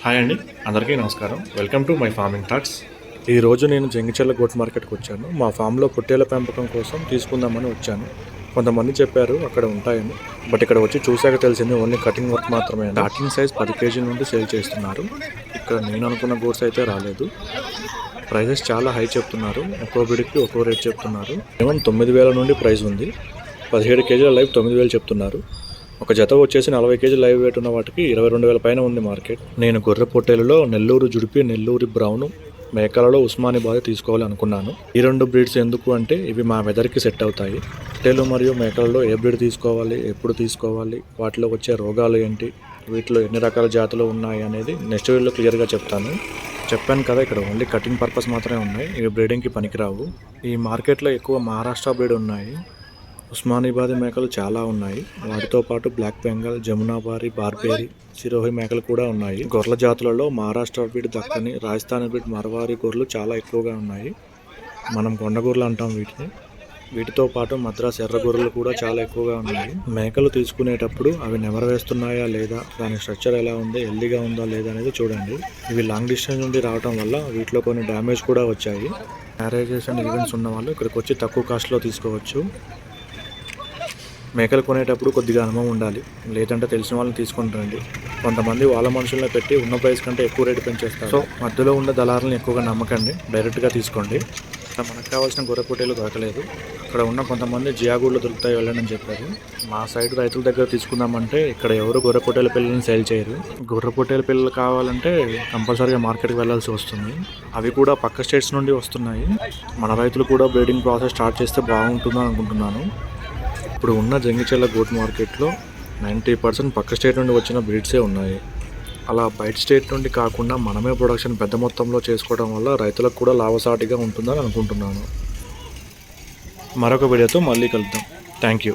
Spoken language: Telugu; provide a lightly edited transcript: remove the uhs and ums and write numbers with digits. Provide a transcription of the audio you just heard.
హాయ్ అండి, అందరికీ నమస్కారం. Welcome to my farming thoughts. ఈరోజు నేను జంగిచెర్ల గోట్ మార్కెట్కి వచ్చాను. మా ఫామ్లో పొట్టేళ్ల పెంపకం కోసం తీసుకుందామని వచ్చాను. కొంతమంది చెప్పారు అక్కడ ఉంటాయని, బట్ ఇక్కడ వచ్చి చూశాక తెలిసింది ఓన్లీ కటింగ్ వర్క్ మాత్రమే. స్టార్టింగ్ సైజ్ 10 కేజీల నుండి సేల్ చేస్తున్నారు. ఇక్కడ నేను అనుకున్న గోడ్స్ అయితే రాలేదు. ప్రైజెస్ చాలా హై చెప్తున్నారు. ఒక్కో బిడికి ఒక్కో రేట్ చెప్తున్నారు. కేవలం 9,000 నుండి ప్రైస్ ఉంది. 17 కేజీల లైవ్ 9,000 చెప్తున్నారు. ఒక జత వచ్చేసి 40 కేజీల లైవ్ వెయిట్ ఉన్న వాటికి 22,000 పైన ఉంది మార్కెట్. నేను గొర్రె పొట్టేలలో నెల్లూరు జుడిపి, నెల్లూరు బ్రౌను, మేకలలో ఉస్మానిబాద్ తీసుకోవాలి అనుకున్నాను. ఈ రెండు బ్రీడ్స్ ఎందుకు అంటే ఇవి మా వెదర్కి సెట్ అవుతాయి. పొట్టేలు మరియు మేకలలో ఏ బ్రీడ్ తీసుకోవాలి, ఎప్పుడు తీసుకోవాలి, వాటిలో వచ్చే రోగాలు ఏంటి, వీటిలో ఎన్ని రకాల జాతులు ఉన్నాయి అనేది నెక్స్ట్ వీడియోలో క్లియర్గా చెప్తాను. చెప్పాను కదా, ఇక్కడ ఓన్లీ కటింగ్ పర్పస్ మాత్రమే ఉన్నాయి. ఇవి బ్రీడింగ్కి పనికిరావు. ఈ మార్కెట్లో ఎక్కువ మహారాష్ట్ర బ్రీడ్ ఉన్నాయి. ఉస్మానిబాద్ మేకలు చాలా ఉన్నాయి. వాటితో పాటు బ్లాక్ బెంగాల్, జమునాబారి, బార్బేరి, సిరోహి మేకలు కూడా ఉన్నాయి. గొర్రెల జాతులలో మహారాష్ట్ర బ్రీడ్, దక్కని, రాజస్థాన్ బ్రీడ్, మరవారి గొర్రెలు చాలా ఎక్కువగా ఉన్నాయి. మనం కొండగొర్రెలు అంటాం వీటిని. వీటితో పాటు మద్రాస్ ఎర్ర గొర్రెలు కూడా చాలా ఎక్కువగా ఉన్నాయి. మేకలు తీసుకునేటప్పుడు అవి నెమరు వేస్తున్నాయా లేదా, దాని స్ట్రక్చర్ ఎలా ఉంది, హెల్దీగా ఉందా లేదా అనేది చూడండి. ఇవి లాంగ్ డిస్టెన్స్ నుండి రావడం వల్ల వీటిలో కొన్ని డ్యామేజ్ కూడా వచ్చాయి. మ్యారేజెస్ అండ్ ఈవెంట్స్ ఉన్న వాళ్ళు ఇక్కడికి వచ్చి తక్కువ కాస్ట్లో తీసుకోవచ్చు. మేకలు కొనేటప్పుడు కొద్దిగా అనుభవం ఉండాలి, లేదంటే తెలిసిన వాళ్ళని తీసుకుంటారండి. కొంతమంది వాళ్ళ మనుషులను పెట్టి ఉన్న ప్రైస్ కంటే ఎక్కువ రేటు పెంచేస్తారు. సో మధ్యలో ఉన్న దళారులను ఎక్కువగా నమ్మకండి, డైరెక్ట్గా తీసుకోండి. మనకు కావాల్సిన గొర్రె పొట్టేలు దొరకలేదు. అక్కడ ఉన్న కొంతమంది జియాగూడ్లో దొరుకుతాయి వెళ్ళండి అని చెప్పారు. మా సైడ్ రైతుల దగ్గర తీసుకుందామంటే ఇక్కడ ఎవరు గొర్రె పొట్టేల పిల్లల్ని సేల్ చేయరు. గొర్రె పొట్టేల పిల్లలు కావాలంటే కంపల్సరీగా మార్కెట్కి వెళ్ళాల్సి వస్తుంది. అవి కూడా పక్క స్టేట్స్ నుండి వస్తున్నాయి. మన రైతులు కూడా బ్రీడింగ్ ప్రాసెస్ స్టార్ట్ చేస్తే బాగుంటుందని అనుకుంటున్నాను. ఇప్పుడు ఉన్న జంగిచెర్ల గోట్ మార్కెట్లో 90% పక్క స్టేట్ నుండి వచ్చిన బ్రీడ్సే ఉన్నాయి. అలా బయట స్టేట్ నుండి కాకుండా మనమే ప్రొడక్షన్ పెద్ద మొత్తంలో చేసుకోవడం వల్ల రైతులకు కూడా లాభసాటిగా ఉంటుందని అనుకుంటున్నాను. మరొక వీడియోతో మళ్ళీ కలుద్దాం. Thank you.